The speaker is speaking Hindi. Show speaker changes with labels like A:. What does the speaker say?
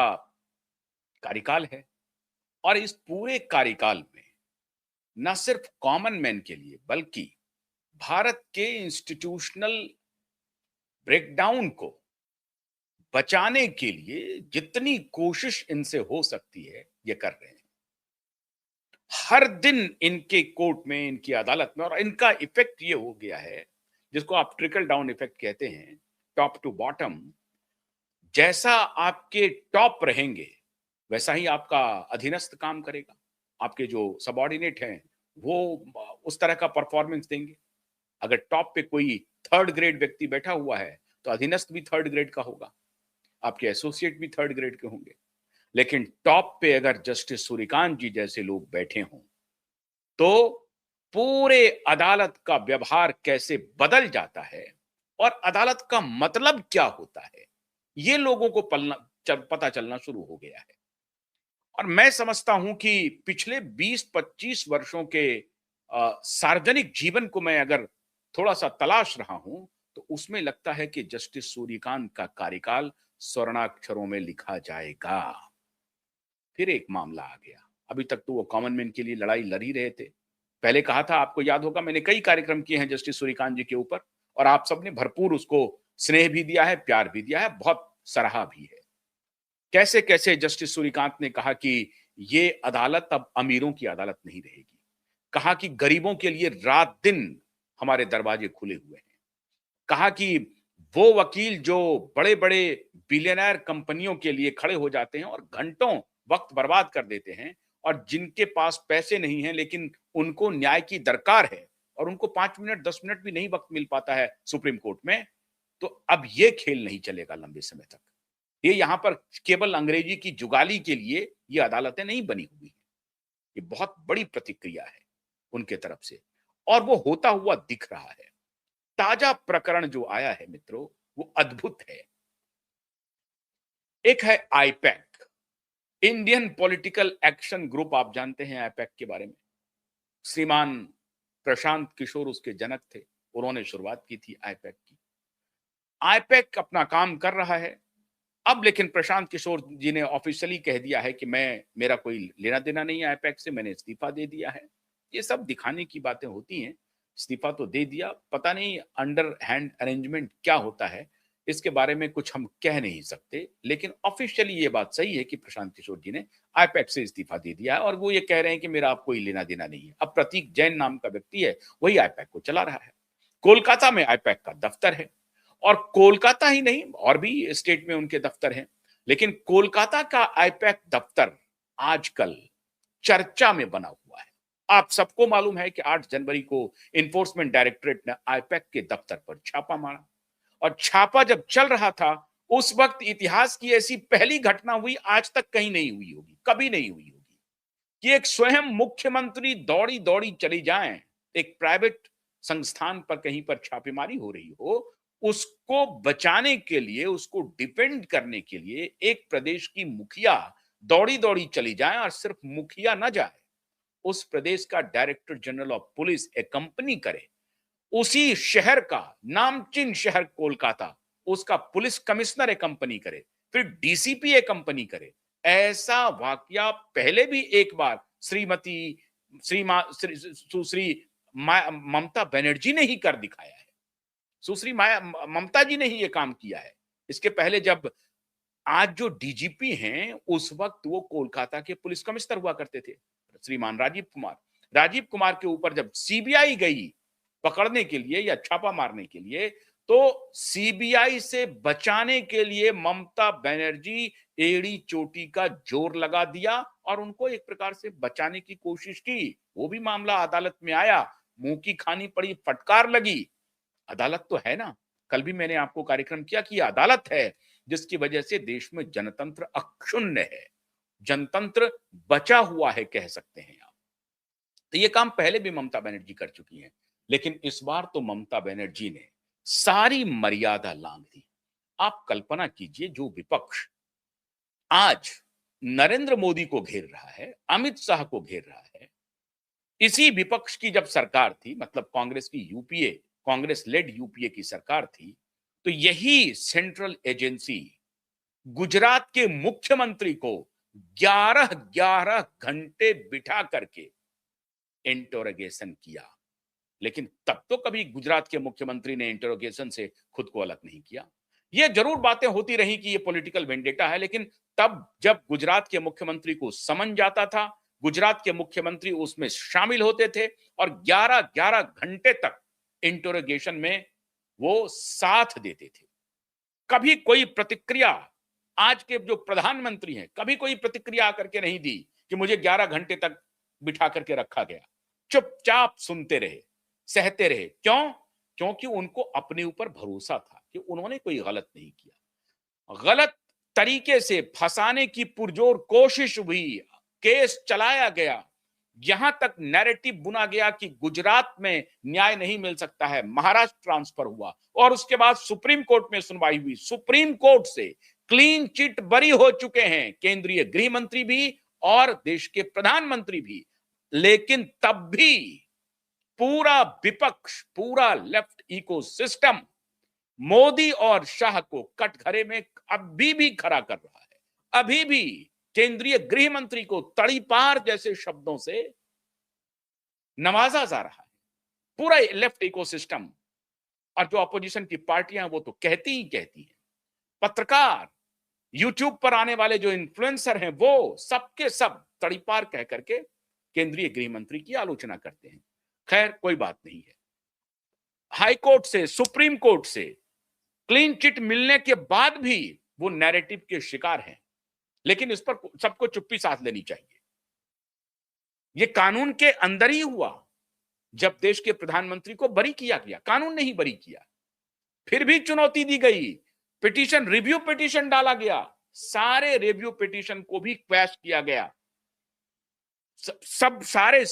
A: कार्यकाल है और इस पूरे कार्यकाल में न सिर्फ कॉमन मैन के लिए बल्कि भारत के इंस्टीट्यूशनल ब्रेकडाउन को बचाने के लिए जितनी कोशिश इनसे हो सकती है ये कर रहे हैं। हर दिन इनके कोर्ट में, इनकी अदालत में, और इनका इफेक्ट ये हो गया है जिसको आप ट्रिकल डाउन इफेक्ट कहते हैं, टॉप टू बॉटम। जैसा आपके टॉप रहेंगे वैसा ही आपका अधीनस्थ काम करेगा। आपके जो सबऑर्डिनेट हैं वो उस तरह का परफॉर्मेंस देंगे। अगर टॉप पे कोई थर्ड ग्रेड व्यक्ति बैठा हुआ है तो अधीनस्थ भी थर्ड ग्रेड का होगा, आपके एसोसिएट भी थर्ड ग्रेड के होंगे। लेकिन टॉप पे अगर जस्टिस सूर्यकांत जी जैसे लोग बैठे हों तो पूरे अदालत का व्यवहार कैसे बदल जाता है और अदालत का मतलब क्या होता है ये लोगों को पता चलना शुरू हो गया है। और मैं समझता हूं कि पिछले 20-25 वर्षों के सार्वजनिक जीवन को मैं अगर थोड़ा सा तलाश रहा हूं तो उसमें लगता है कि जस्टिस सूर्यकांत का कार्यकाल स्वर्णाक्षरों में लिखा जाएगा। फिर एक मामला आ गया। अभी तक तो वो कॉमन मैन के लिए लड़ाई लड़ ही रहे थे। पहले कहा था, आपको याद होगा, मैंने कई कार्यक्रम किए हैं जस्टिस सूर्यकांत जी के ऊपर और आप सबने भरपूर उसको स्नेह भी दिया है, प्यार भी दिया है, बहुत सराहा भी है। कैसे-कैसे जस्टिस सूर्यकांत ने कहा कि ये अदालत अब अमीरों की अदालत नहीं रहेगी। कहा कि गरीबों के लिए रात-दिन हमारे दरवाजे खुले हुए हैं। कहा कि वो वकील जो बड़े-बड़े बिलियनेयर कंपनियों के लिए खड़े हो जाते हैं और घंटों वक्त बर्बाद कर देते हैं और जिनके पास पैसे नहीं हैं लेकिन उनको न्याय की दरकार है और उनको 5 मिनट 10 मिनट भी नहीं वक्त मिल पाता है सुप्रीम कोर्ट में, तो अब ये खेल नहीं चलेगा लंबे समय तक। ये यहां पर केवल अंग्रेजी की जुगाली के लिए ये अदालतें नहीं बनी हुई हैं। ये बहुत बड़ी प्रतिक्रिया है उनके तरफ से और वो होता हुआ दिख रहा है। ताजा प्रकरण जो आया है मित्रों, वो अद्भुत है। एक है IUPAC, Indian political action group. आप जानते हैं आईपैक के बारे में। श्रीमान प्रशांत किशोर उसके जनक थे, उन्होंने शुरुआत की थी आईपैक की। आईपैक अपना काम कर रहा है। अब लेकिन प्रशांत किशोर जी ने ऑफिशियली कह दिया है कि मेरा कोई लेना देना नहीं है आईपैक से, मैंने इस्तीफा दे दिया है। ये सब दिखाने की बातें होती हैं। इस्तीफा तो दे दिया, पता नहीं अंडर हैंड अरेंजमेंट क्या होता है, इसके बारे में कुछ हम कह नहीं सकते। लेकिन ऑफिशियली ये बात सही है कि प्रशांत किशोर जी ने आईपैक से इस्तीफा दे दिया है और वो ये कह रहे हैं कि मेरा अब कोई लेना देना नहीं है। अब प्रतीक जैन नाम का व्यक्ति है, वही आईपैक को चला रहा है। कोलकाता में आईपैक का दफ्तर है और कोलकाता ही नहीं, और भी स्टेट में उनके दफ्तर हैं। लेकिन कोलकाता का आईपैक दफ्तर आजकल चर्चा में बना हुआ है। आप सबको मालूम है कि 8 जनवरी को एनफोर्समेंट डायरेक्टरेट ने आईपैक के दफ्तर पर छापा मारा और छापा जब चल रहा था उस वक्त इतिहास की ऐसी पहली घटना हुई, आज तक कहीं नहीं हुई होगी, कभी नहीं हुई होगी, कि एक स्वयं मुख्यमंत्री दौड़ी-दौड़ी चली जाएं, एक प्राइवेट संस्थान पर कहीं पर छापेमारी हो रही हो, उसको बचाने के लिए, उसको डिफेंड करने के लिए एक प्रदेश की मुखिया दौड़ी-दौड़ी चली जाए और सिर्फ मुखिया ना जाए, उस प्रदेश का डायरेक्टर जनरल ऑफ पुलिस एक्कम्पनी करे, उसी शहर का नामचीन शहर कोलकाता, उसका पुलिस कमिश्नर एक्कम्पनी करे, फिर डीसीपी एक्कम्पनी करे। ऐसा वाकया पहले भी एक बार श्रीमती श्रीमा श्री सुश्री ममता बनर्जी ने ही कर दिखाया है। सुश्री ममता जी ने ही ये काम किया है। इसके पहले जब आज जो डीजीपी हैं, उस वक्त वो कोलकाता के पुलिस कमिश्नर हुआ करते थे, श्रीमान राजीव कुमार। राजीव कुमार के ऊपर जब सीबीआई गई पकड़ने के लिए या छापा मारने के लिए, तो सीबीआई से बचाने के लिए ममता बनर्जी एड़ी चोटी का जोर लगा दिया और उनको एक प्रकार से बचाने की कोशिश की। वो भी मामला अदालत में आया, मुंह की खानी पड़ी, फटकार लगी। अदालत तो है ना, कल भी मैंने आपको कार्यक्रम किया कि अदालत है जिसकी वजह से देश में जनतंत्र अक्षुण्ण है, जनतंत्र बचा हुआ है, कह सकते हैं आप। तो ये काम पहले भी ममता बनर्जी कर चुकी हैं, लेकिन इस बार तो ममता बनर्जी ने सारी मर्यादा लांघ दी। आप कल्पना कीजिए, जो विपक्ष आज नरेंद्र मोदी को घेर रहा है, अमित शाह को घेर रहा है, इसी विपक्ष की जब सरकार थी, मतलब कांग्रेस की यूपीए, कांग्रेस लेड यूपीए की सरकार थी, तो यही सेंट्रल एजेंसी गुजरात के मुख्यमंत्री को 11-11 घंटे बिठा करके इंटरोगेशन किया। लेकिन तब तो कभी गुजरात के मुख्यमंत्री ने इंटरोगेशन से खुद को अलग नहीं किया। ये जरूर बातें होती रही कि ये पॉलिटिकल वेंडेटा है, लेकिन तब जब गुजरात के मुख्यमंत्री को समन जाता था, गुजरात के मुख्यमंत्री उसमें शामिल होते थे और 11-11 घंटे तक इंटरोगेशन में वो साथ देते थे। कभी कोई प्रतिक्रिया, आज के जो प्रधानमंत्री हैं, कभी कोई प्रतिक्रिया आकर के नहीं दी कि मुझे 11 घंटे तक बिठा करके रखा गया। चुपचाप सुनते रहे, सहते रहे। क्यों? क्योंकि उनको अपने ऊपर भरोसा था कि उन्होंने कोई गलत नहीं किया। गलत तरीके से फंसाने की पुरजोर कोशिश हुई, केस चलाया गया, यहां तक नैरेटिव बुना गया कि गुजरात में न्याय नहीं मिल सकता है, महाराष्ट्र ट्रांसफर हुआ और उसके बाद सुप्रीम कोर्ट में सुनवाई हुई। सुप्रीम कोर्ट से क्लीन चिट बरी हो चुके हैं केंद्रीय गृह मंत्री भी और देश के प्रधानमंत्री भी। लेकिन तब भी पूरा विपक्ष, पूरा लेफ्ट इकोसिस्टम मोदी और शाह को कटघरे में अभी भी खड़ा कर रहा है। अभी भी केंद्रीय गृह मंत्री को तड़ीपार जैसे शब्दों से नवाजा जा रहा है। पूरा लेफ्ट इकोसिस्टम और जो अपोजिशन की पार्टियां वो तो कहती ही कहती हैं। पत्रकार, यूट्यूब पर आने वाले जो इन्फ्लुएंसर हैं वो सबके सब तड़ीपार कह करके केंद्रीय गृह मंत्री की आलोचना करते हैं। खैर, कोई बात नहीं है। हाई कोर्ट से, सुप्रीम कोर्ट से क्लीन चिट मिलने के बाद भी वो नैरेटिव के शिकार हैं। लेकिन इस पर सबको चुप्पी साध लेनी चाहिए। ये कानून के अंदर ही हुआ। जब देश के प्रधानमंत्री को बरी किया गया, कानून ने ही बरी किया, फिर भी चुनौती दी गई, पिटीशन, रिव्यू पिटीशन डाला गया, सारे रिव्यू पिटीशन को भी क्वैश किया गया। सब सारे